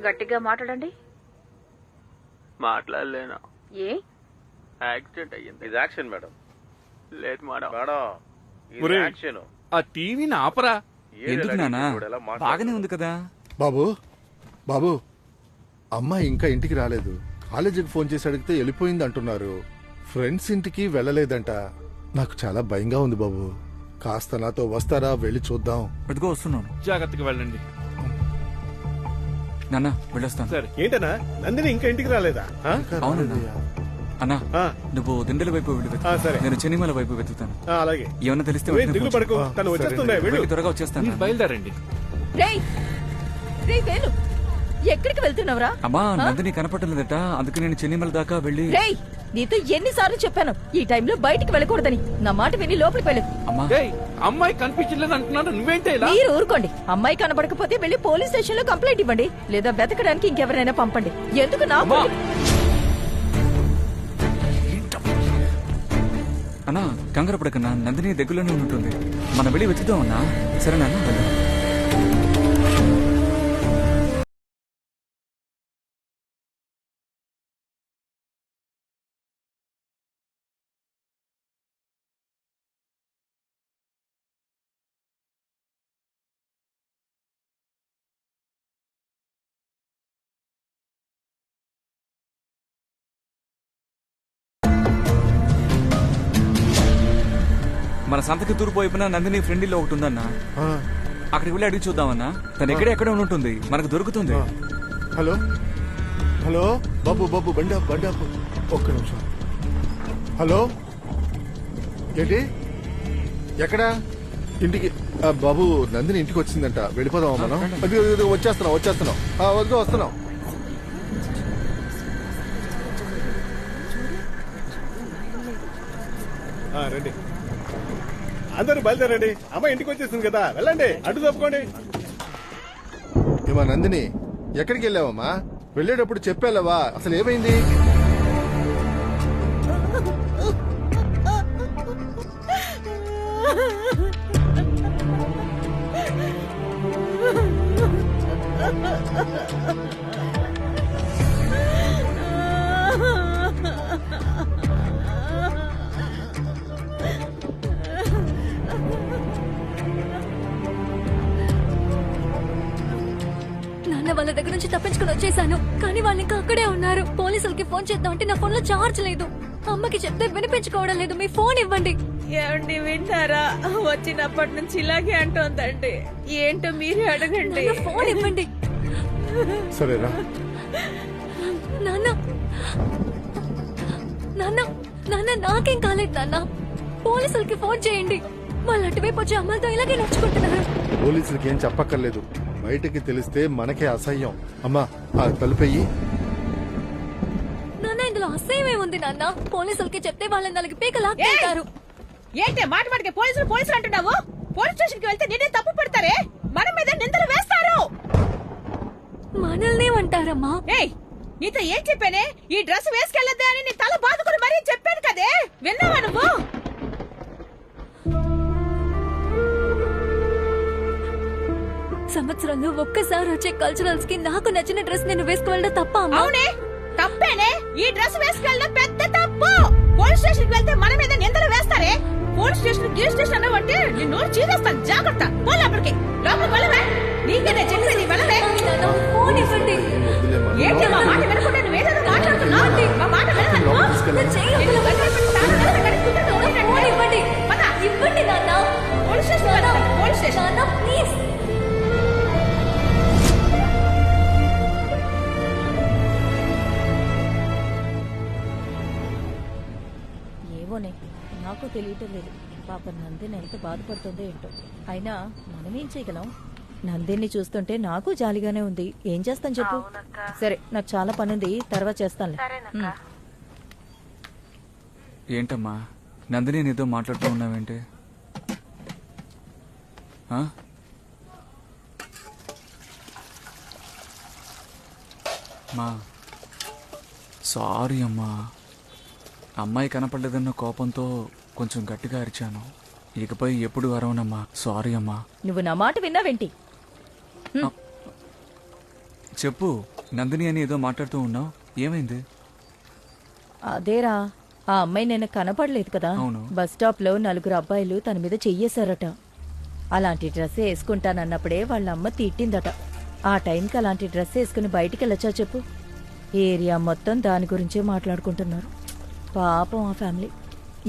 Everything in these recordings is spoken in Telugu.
గట్టిగా మాట్లాడండి. మాట్లాడలేనా? ఏ యాక్సిడెంట్ అయ్యింది. ఇది యాక్షన్ మేడం. లేదు మేడం. మేడం ఇది ఒరేయ్, యాక్షన్. ఆ టీవీని ఆపరా. ఎందుకు నానా? బాగానే ఉంది కదా. బాబు బాబు అమ్మాయి ఇంకా ఇంటికి రాలేదు. కాలేజీకి ఫోన్ చేసి అడిగితే వెళ్ళిపోయింది అంటున్నారు. ఫ్రెండ్స్ ఇంటికి వెళ్ళలేదంట. నాకు చాలా భయంగా ఉంది బాబు. కాస్త నాతో వస్తారా? వెళ్ళి చూద్దాం. ఇదిగో వస్తున్నాను. జాగ్రత్తగా వెళ్ళండి. నాన్న వెళ్ళొస్తాను. సరే. ఏంటన్నా నందిని ఇంకా ఇంటికి రాలేదా? ఆ? ఇంకా అవునన్నా. రాలేదయ్యా. అన్నా ఆ, నువ్వు దిండల వైపు వెళ్ళి వెతుకు. సరే. నేను చెన్నిమల వైపు వెతుకుతాను. అలాగే. ఏమన్నా తెలిస్తే నువ్వేం వెంటనే దిగులు ఫోన్ పడకు. ఆ, తను వచ్చేస్తుందా? సరే. వెళ్ళు. వెళ్ళి త్వరగా వచ్చేస్తాను నాన్న. బయలుదేరండి. రేయ్ రేయ్ వేలు, ఎక్కడికి వెళ్తున్నావురా? అమ్మా నందిని కనపడలేదట, అందుకే నేను చెన్నిమల దాకా వెళ్ళి. రేయ్ నీతో ఎన్నిసార్లు చెప్పాను ఈ టైంలో బయటికి వెళ్ళకూడదని. నా మాట విని లోపలికి వెళ్ళు. అమ్మా ఏయ్, అమ్మాయి కనిపించలేదు అంటున్నాను, నువ్వేంటే ఇలా? మీరు ఊరుకోండి. అమ్మాయి కనబడకపోతే వెళ్ళి పోలీస్ స్టేషన్ లో కంప్లైంట్ ఇవ్వండి, లేదా వెతకడానికి ఇంకెవరైనా పంపండి. ఎందుకు నా అమ్మా, అన్నా కంగారు పడకన్నా, నందిని దగ్గరలోనే ఉంటుంది. మనం వెళ్ళి వెతుకుదాం అన్నా. సరే నాన్న వెళ్దాం. మన సంతకి తూర్పు వైపున నందిని ఫ్రెండ్ ఇల్లు ఒకటి ఉందన్నా. ఆ, అక్కడికి వెళ్ళి అడిగి చూద్దామన్నా. తను ఎక్కడ ఉంటుంది, మనకు దొరుకుతుంది. ఆ. హలో హలో బాబు బాబు బండి ఆపు, బండి ఆపు. ఒక్క నిమిషం. హలో ఏంటి? ఎక్కడా? ఇంటికి. బాబు నందిని ఇంటికి వచ్చిందంట. వెళ్ళిపోదామా మనం? అది వచ్చేస్తున్నాం వచ్చేస్తున్నాం. వద్దు వస్తున్నాం. రండి. అందరూ బయలుదేరండి. అమ్మాయి ఇంటికి వచ్చేసింది కదా, వెళ్ళండి. అడ్డు తప్పుకోండి. ఏమా నందిని, ఎక్కడికి వెళ్ళావమ్మా? వెళ్ళేటప్పుడు చెప్పాలవా? అసలు ఏమైంది? నాన్న వాళ్ళ దగ్గర నుంచి తప్పించుకుని వచ్చేసాను, కానీ వాళ్ళు ఇంకా అక్కడే ఉన్నారు. పోలీసులకి ఫోన్ చేద్దాం అంటే నా ఫోన్ లో చార్జ్ లేదు. అమ్మకి చెప్తే వినిపించుకోవడం లేదు. మీ ఫోన్ ఇవ్వండి. ఏమండి వింటారా? వచ్చినప్పటి నుంచి ఇలాగే అంటోందండి. ఏంటో మీరే అడగండి. నాన్న ఫోన్ ఇవ్వండి. సరేరా. నాన్న నాన్న నాన్న నాకేం కాలేదు నాన్న. పోలీసులకి ఫోన్ చేయండి. వాళ్ళు అటువైపు వచ్చి అమ్మాయితో ఇలాగే నడుచుకుంటున్నారు. పోలీసులకి ఏం చెప్పక్కర్లేదు. బయటకి తెలిస్తే మనకే అసహ్యం. అమ్మా ఆ తలుపెయ్యి. నాన్న ఇందులో అసహ్యమే ఉంది నాన్న. పోలీసులకి చెప్తే వాళ్ళని నాలుగు పీక లాక్కుంటారు. ఏంటి మాట మాటకి పోలీసులు పోలీసులు అంటున్నావు? పోలీస్ స్టేషన్ కి వెళ్తే నిన్నే తప్పు పెడతారే, మన మీద నిందలు వేస్తారు. మనల్నే అంటారమ్మా. ఏయ్ నీతో ఏం చెప్పానే? ఈ డ్రెస్ వేసుకెళ్ళద్దే అని నీ తల బాదుకుని మరీ చెప్పాను కదే, విన్నావా నువ్వు? సంవత్సరంలో ఒక్కసారి వచ్చే కల్చరల్స్ కి నాకు నచ్చిన డ్రెస్ నేను వేసుకోవాలంటే తప్ప అమ్మా? అవునే తప్పేనే. ఈ డ్రెస్ వేసుకెళ్ళడం పెద్ద తప్పు. పోలీస్ స్టేషన్ కి వెళ్తే మన మీద నిందలు వేస్తారే. పోలీస్ స్టేషన్ గిల్ స్టేషన్ అన్నవంటే నిన్ను చీరేస్తాను. జాగ్రత్త. పో లోపలికి. లోపలికి వెళ్ళవే. నీకేనే చెప్పేది, వెళ్ళవే. నాన్న, ఫోన్ ఇవ్వండి. ఏంటి మా మాట వినకుండా నువ్వేదో మాట్లాడుతున్నావు? మా మాట వినవా? నా చెయ్యి అసలు ఫోన్ ఇవ్వండి. ఇవ్వండి నాన్న. పోలీస్ స్టేషన్ వెళ్తాను. Police station. నాన్న ప్లీజ్. ఏమోనే, నాకు తెలియటం లేదు. పాప నందిని ఎంత బాధపడుతుందో ఏంటో. అయినా మనమేం చేయగలం? నందిని చూస్తుంటే నాకు జాలిగానే ఉంది. ఏం చేస్తాను చెప్పు. సరే నాకు చాలా పనుంది, తర్వాత చేస్తానులే. ఏంటమ్మా నందిని నీతో మాట్లాడుతూ ఉన్నావేంటి? ఆ? మా సారీ అమ్మా. అమ్మాయి కనపడలేదన్న కోపంతో కొంచెం గట్టిగా అరిచాను. ఇకపై ఎప్పుడు అరవనమ్మా. సారీ అమ్మా. నువ్వు నా మాట విన్నావేంటి? చెప్పు, నందిని అని ఏదో మాట్లాడుతూ ఉన్నావు, ఏమైంది? అదేరా, ఆ అమ్మాయి నిన్న కనపడలేదు కదా. అవును. బస్ స్టాప్ లో 4 అబ్బాయిలు తన మీద చెయ్యేశారట. అలాంటి డ్రెస్ వేసుకుంటానన్నప్పుడే వాళ్ళ అమ్మ తిట్టిందట. ఆ టైంకి అలాంటి డ్రెస్ వేసుకుని బయటికి వెళ్ళొచ్చా చెప్పు? ఏరియా మొత్తం దాని గురించే మాట్లాడుకుంటున్నారు. పాపం ఆ ఫ్యామిలీ.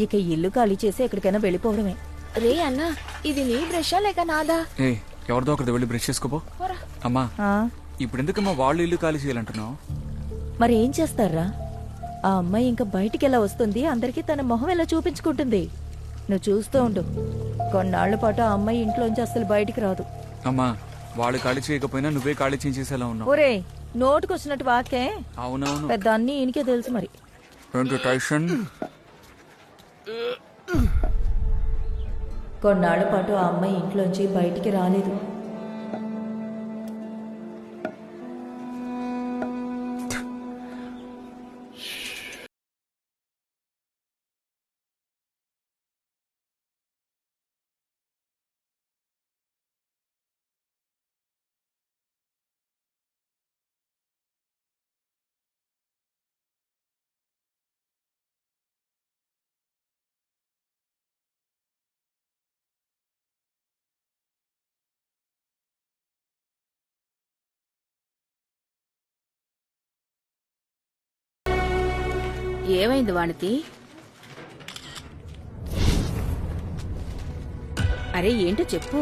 ఇక ఇల్లు ఖాళీ చేసి ఎక్కడికైనా వెళ్ళిపోవడమే. రే అన్నా, ఇది నీ బ్రషా లేక నాదా? ఏ, ఎవరిదో ఒకరిది వెళ్ళి బ్రష్ చేసుకోపో. అమ్మా, ఆ, ఇప్పుడు ఎందుకమ్మా వాళ్ళు ఇల్లు ఖాళీ చేయాలంటున్నావు? మరి ఏం చేస్తారా? ఆ అమ్మాయి ఇంకా బయటికి ఎలా వస్తుంది, అందరికీ తన మొహం ఎలా చూపించుకుంటుంది. నువ్వు చూస్తూ ఉండు, కొన్నాళ్ల పాటు ఆ అమ్మాయి ఇంట్లోంచి అసలు బయటికి రాదు. అమ్మా, వాళ్ళు ఖాళీ చేయకపోయినా నువ్వే ఖాళీ చేసేసేలా ఉన్నావు. ఒరే, నోటుకొచ్చినట్టు వాకే అవునవును. పెద్ద అన్ని ఈయనకే తెలుసు మరి. ఏంటి టైషన్? కొన్నాళ్ల పాటు ఆ అమ్మాయి ఇంట్లోంచి బయటికి రాలేదు. ఏమైంది వాణితి? అరే ఏంటో చెప్పు.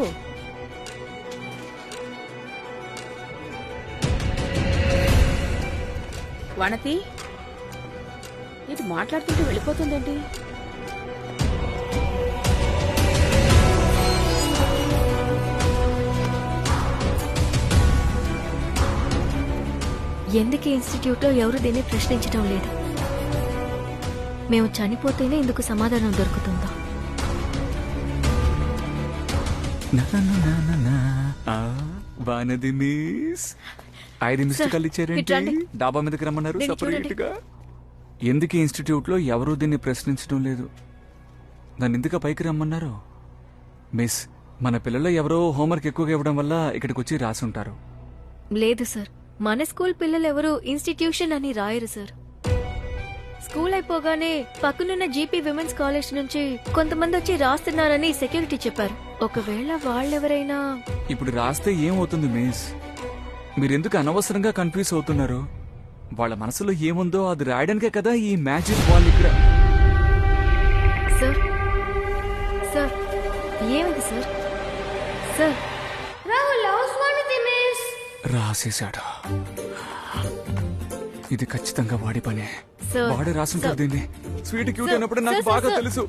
వాణతి, ఇది మాట్లాడుతుంటే వెళ్ళిపోతుందేంటి? ఎందుకు ఇన్స్టిట్యూట్ లో ఎవరు దీన్ని ప్రశ్నించడం లేదు? మేము చనిపోతేనే ఇందుకు సమాధానం దొరుకుతుందా? వానది మిస్ 5 మిస్డ్ కాల్ ఇచ్చారేంటి? ఇట్రండి. డాబా మీదకి రమ్మన్నారు దీన్ని సపరేట్ చూడండి. గా. ఎందుకు ఇన్స్టిట్యూట్ లో ఎవరూ దీన్ని ప్రశ్నించడం లేదు? నన్ను ఎందుకు పైకి రమ్మన్నారు? మిస్, మన పిల్లల్లో ఎవరో హోంవర్క్ ఎక్కువగా ఇవ్వడం వల్ల ఇక్కడికి వచ్చి రాసుంటారు. లేదు సార్, మన స్కూల్ పిల్లలు ఎవరు ఇన్స్టిట్యూషన్ అని రాయరు సార్. స్కూల్ అయిపోగానే పక్కనున్న జీపీ విమెన్స్ కాలేజ్ నుంచి కొంతమంది వచ్చి రాస్తున్నారని సెక్యూరిటీ చెప్పారు. ఒకవేళ వాళ్ళెవరైనా ఇప్పుడు రాస్తే ఏమవుతుంది మిస్? మీరెందుకు అనవసరంగా కన్ఫ్యూజ్ అవుతున్నారు? వాళ్ళ మనసులో ఏముందో అది రాయడానికే కదా ఈ మ్యాజిక్ బాల్ ఇక్కడ. సార్ సార్ ఏమిది సార్? సార్ రాసేశాడు. ఇది ఖచ్చితంగా వాడి పనే. సార్, వాడే రాసుంటారు దీన్ని. స్వీట్ క్యూట్ సార్, అయినప్పుడు నాకు సార్, బాగా సార్, తెలుసు.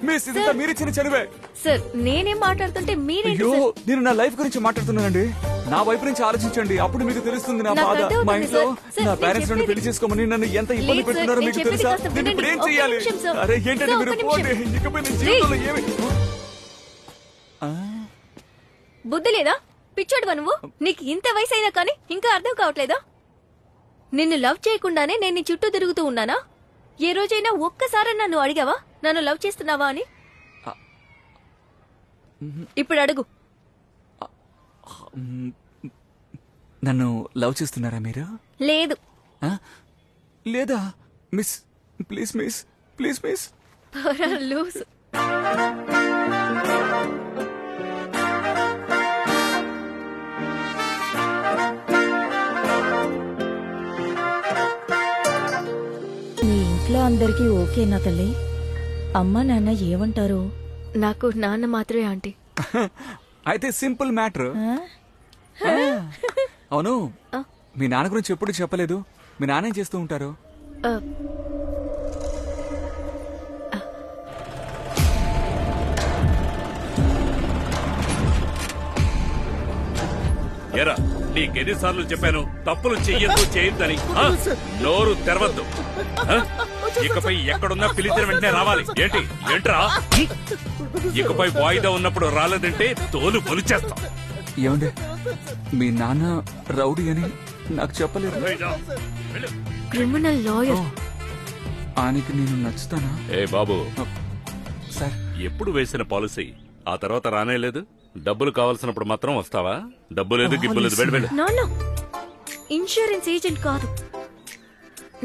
మిస్, ఇదంతా సార్. మీరిచ్చిన చదివే. సార్ నేనేం మాట్లాడుతుంటే మీరేంటి అయ్యో, సార్? నేను నా లైఫ్ గురించి మాట్లాడుతున్నానండి. నా వైపు నుంచి ఆలోచించండి, అప్పుడు మీకు తెలుస్తుంది నా నాకు బాధ. అర్థమవుతుంది మా ఇంట్లో సార్. సార్, నా నేను పేరెంట్స్ నన్ను చెప్పేది- పెళ్లి చేసుకోమని నన్ను ఎంత ఇబ్బంది లేదు సార్, పెడుతున్నారో నేను మీకు చెప్పేది తెలుసా? కాస్త నేను ఇప్పుడు ఏం వినండి. చెయ్యాలి? ఒక్క నిమిషం సార్. అరే ఏంటంటే సార్, మీరు ఒక్క పోండి. నిమిషం. ఇకపై నేను జీవితంలో ఏమి ఆ? బుద్ధి లేదా? పిచ్చోడువా నువ్వు? నీకు ఇంత వయసు అయినా కానీ ఇంకా అర్థం కావట్లేదా? నిన్ను లవ్ చేయకుండానే నేను నీ చుట్టూ తిరుగుతూ ఉన్నానా? ఏ రోజైనా ఒక్కసారి నన్ను అడిగావా నన్ను లవ్ చేస్తున్నావా అని? ఇప్పుడు అడుగు. నన్ను లవ్ చేస్తున్నారా మీరు? లేదు. ఆ? లేదా miss? Please miss, please miss. Loose. మీ ఇంట్లో అందరికీ ఓకేనా తల్లి? అమ్మా నాన్న ఏమంటారు? నాకు నాన్న మాత్రమే ఆంటీ. అయితే సింపుల్ మ్యాటర్. ఆ? అవును, మీ నాన్న గురించి ఎప్పుడు చెప్పలేదు. మీ నాన్న ఏం చేస్తూ ఉంటారు? ఆ, ఎరా నీకెన్నిసార్లు చెప్పాను తప్పులు చెయ్యొద్దు చేయొద్దని? ఆ? నోరు తెరవద్దు. ఆ? ఇకపై ఎక్కడున్నా పిలిచిన వెంటనే రావాలి. ఏంటి ఏంట్రా? ఇకపై వాయిదా ఉన్నప్పుడు రాలేదంటే తోలు పొలిచేస్తాం. ఏమండి, మీ నాన్న రౌడీ అని నాకు చెప్పలేదు. Criminal lawyer. ఆయనకి నేను నచ్చుతానా? ఏ బాబు, సార్, ఎప్పుడు వేసిన పాలసీ ఆ తర్వాత రానే లేదు. డబ్బులు కావాల్సినప్పుడు మాత్రం వస్తావా? డబ్బు లేదు గిబ్బు లేదు. వెళ్ళు వెళ్ళు. నాన్న ఇన్సూరెన్స్ ఏజెంట్ కాదు.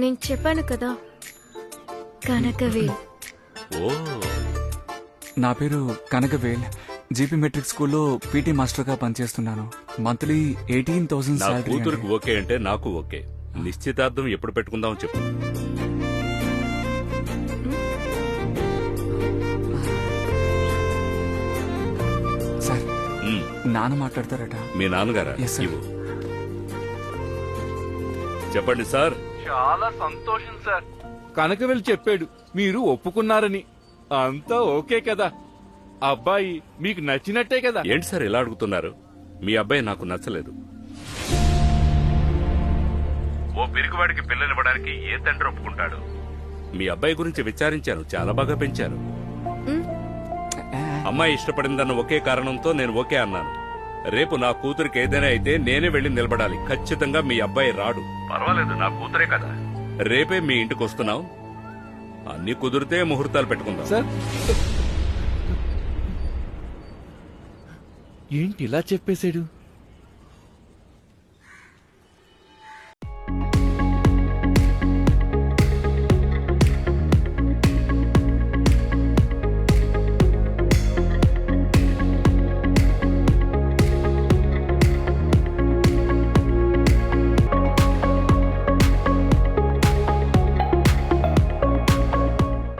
నేను చెప్పాను కదా, కనకవేల్. ఓ నా పేరు కనకవేల్. జీపీ మెట్రిక్ స్కూల్లో పీటీ మాస్టర్గా పనిచేస్తున్నాను. మంత్లీ 18,000 నా శాలరీ. కూతురికి ఓకే అంటే నాకు ఓకే. నిశ్చితార్థం ఎప్పుడు పెట్టుకుందాం చెప్పు. సార్, మ్, నాన్న మాట్లాడతారట. మీ నాన్నగారా? Yes, sir. ఇవ్వు. చెప్పండి సార్. చాలా సంతోషం సార్. కనకవేల్ చెప్పాడు మీరు ఒప్పుకున్నారని. అంతా ఓకే కదా? అబ్బాయి మీకు నచ్చినట్టే కదా? ఏంటి సార్ ఇలా అడుగుతున్నారు? మీ అబ్బాయి నాకు నచ్చలేదు. ఓ పిరికివాడికి పిల్లనివ్వడానికి ఏ తండ్రి ఒప్పుకుంటాడు? మీ అబ్బాయి గురించి విచారించాను, చాలా బాగా పెంచారు. అమ్మాయి ఇష్టపడిందన్న ఒకే కారణంతో నేను ఓకే అన్నాను. రేపు నా కూతురికి ఏదైనా అయితే నేనే వెళ్లి నిలబడాలి. ఖచ్చితంగా మీ అబ్బాయి రాడు. పర్వాలేదు, నా కూతురే కదా. రేపే మీ ఇంటికి వస్తున్నాం. అన్ని కుదిరితే ముహూర్తాలు పెట్టుకుందాం. సార్ ఏంటి ఇలా చెప్పేశాడు?